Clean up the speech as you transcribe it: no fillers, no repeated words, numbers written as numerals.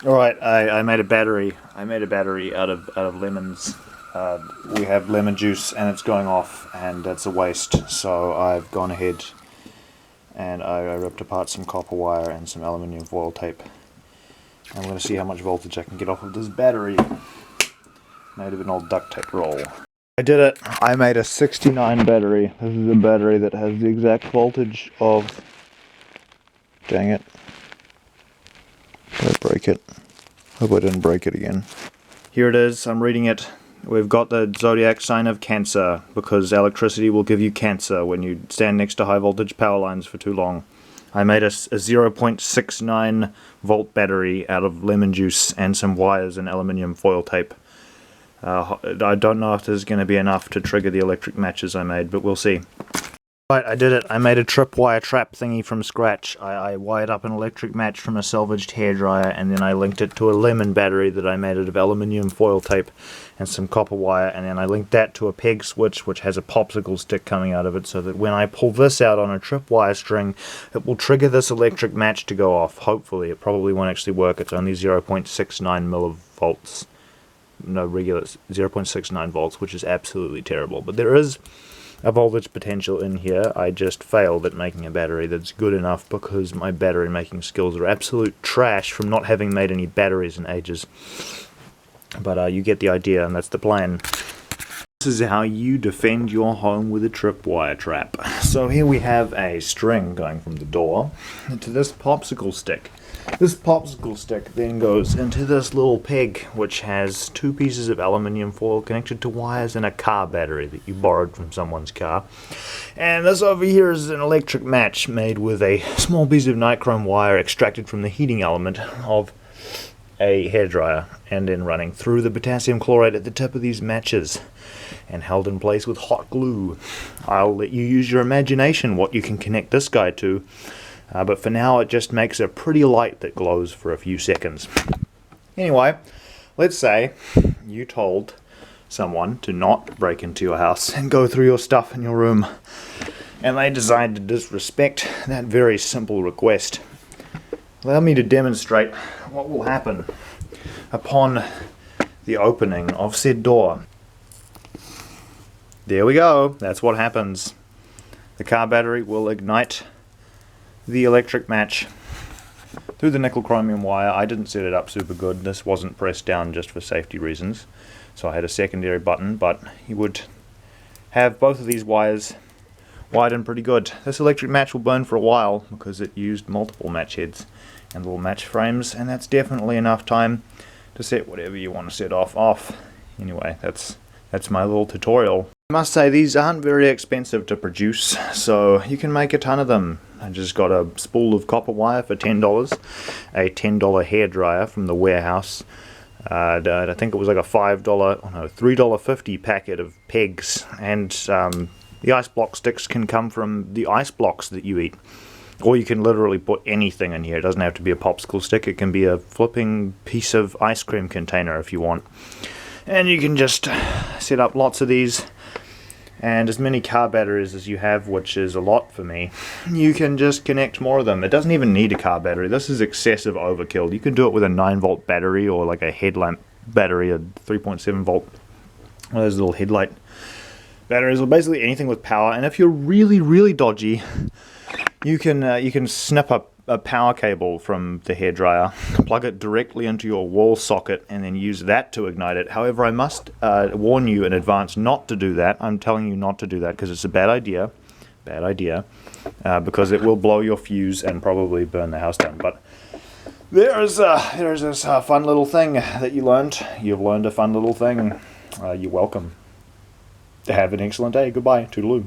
Alright, I made a battery. I made a battery out of lemons. We have lemon juice and it's going off and it's a waste. So I've gone ahead and I ripped apart some copper wire and some aluminium foil tape. I'm going to see how much voltage I can get off of this battery. Made of an old duct tape roll. I did it. I made a 69 battery. This is a battery that has the exact voltage of... Dang it. Did I break it? Hope I didn't break it again. Here it is. I'm reading it. We've got the zodiac sign of Cancer, because electricity will give you cancer when you stand next to high voltage power lines for too long. I made a 0.69 volt battery out of lemon juice and some wires and aluminium foil tape. I don't know if this is going to be enough to trigger the electric matches I made, but we'll see. Right, I did it. I made a tripwire trap thingy from scratch. I wired up an electric match from a salvaged hairdryer, and then I linked it to a lemon battery that I made out of aluminium foil tape and some copper wire, and then I linked that to a peg switch which has a popsicle stick coming out of it, so that when I pull this out on a tripwire string, it will trigger this electric match to go off. Hopefully. It probably won't actually work. It's only 0.69 millivolts. No, regular 0.69 volts, which is absolutely terrible. But there is a voltage potential in here. I just failed at making a battery that's good enough because my battery making skills are absolute trash from not having made any batteries in ages. But you get the idea, and that's the plan. This is how you defend your home with a tripwire trap. So here we have a string going from the door into this popsicle stick. This popsicle stick then goes into this little peg, which has two pieces of aluminium foil connected to wires and a car battery that you borrowed from someone's car. And this over here is an electric match made with a small piece of nichrome wire extracted from the heating element of a hairdryer, and then running through the potassium chloride at the tip of these matches and held in place with hot glue. I'll let you use your imagination what you can connect this guy to. But for now it just makes a pretty light that glows for a few seconds. Anyway, let's say you told someone to not break into your house and go through your stuff in your room, and they decide to disrespect that very simple request. Allow me to demonstrate what will happen upon the opening of said door. There we go, that's what happens. The car battery will ignite the electric match through the nickel chromium wire. I didn't set it up super good. This wasn't pressed down just for safety reasons, so I had a secondary button, but you would have both of these wires wired in pretty good. This electric match will burn for a while because it used multiple match heads and little match frames, and that's definitely enough time to set whatever you want to set off. Anyway, that's my little tutorial. I must say these aren't very expensive to produce, so you can make a ton of them. I just got a spool of copper wire for $10, a $10 hairdryer from the warehouse. I think it was like a $3.50 packet of pegs, and the ice block sticks can come from the ice blocks that you eat. Or you can literally put anything in here. It doesn't have to be a popsicle stick, it can be a flipping piece of ice cream container if you want. And you can just set up lots of these, and as many car batteries as you have, which is a lot for me, you can just connect more of them. It doesn't even need a car battery. This is excessive overkill. You can do it with a 9-volt battery or like a headlamp battery, a 3.7 volt, one of those little headlight batteries, or basically anything with power. And if you're really, really dodgy, you can snip up a power cable from the hairdryer, plug it directly into your wall socket, and then use that to ignite it. However, I must warn you in advance not to do that. I'm telling you not to do that because it's a bad idea, because it will blow your fuse and probably burn the house down. But there's this fun little thing that you learned. You've learned a fun little thing. You're welcome. Have an excellent day. Goodbye. Toodaloo.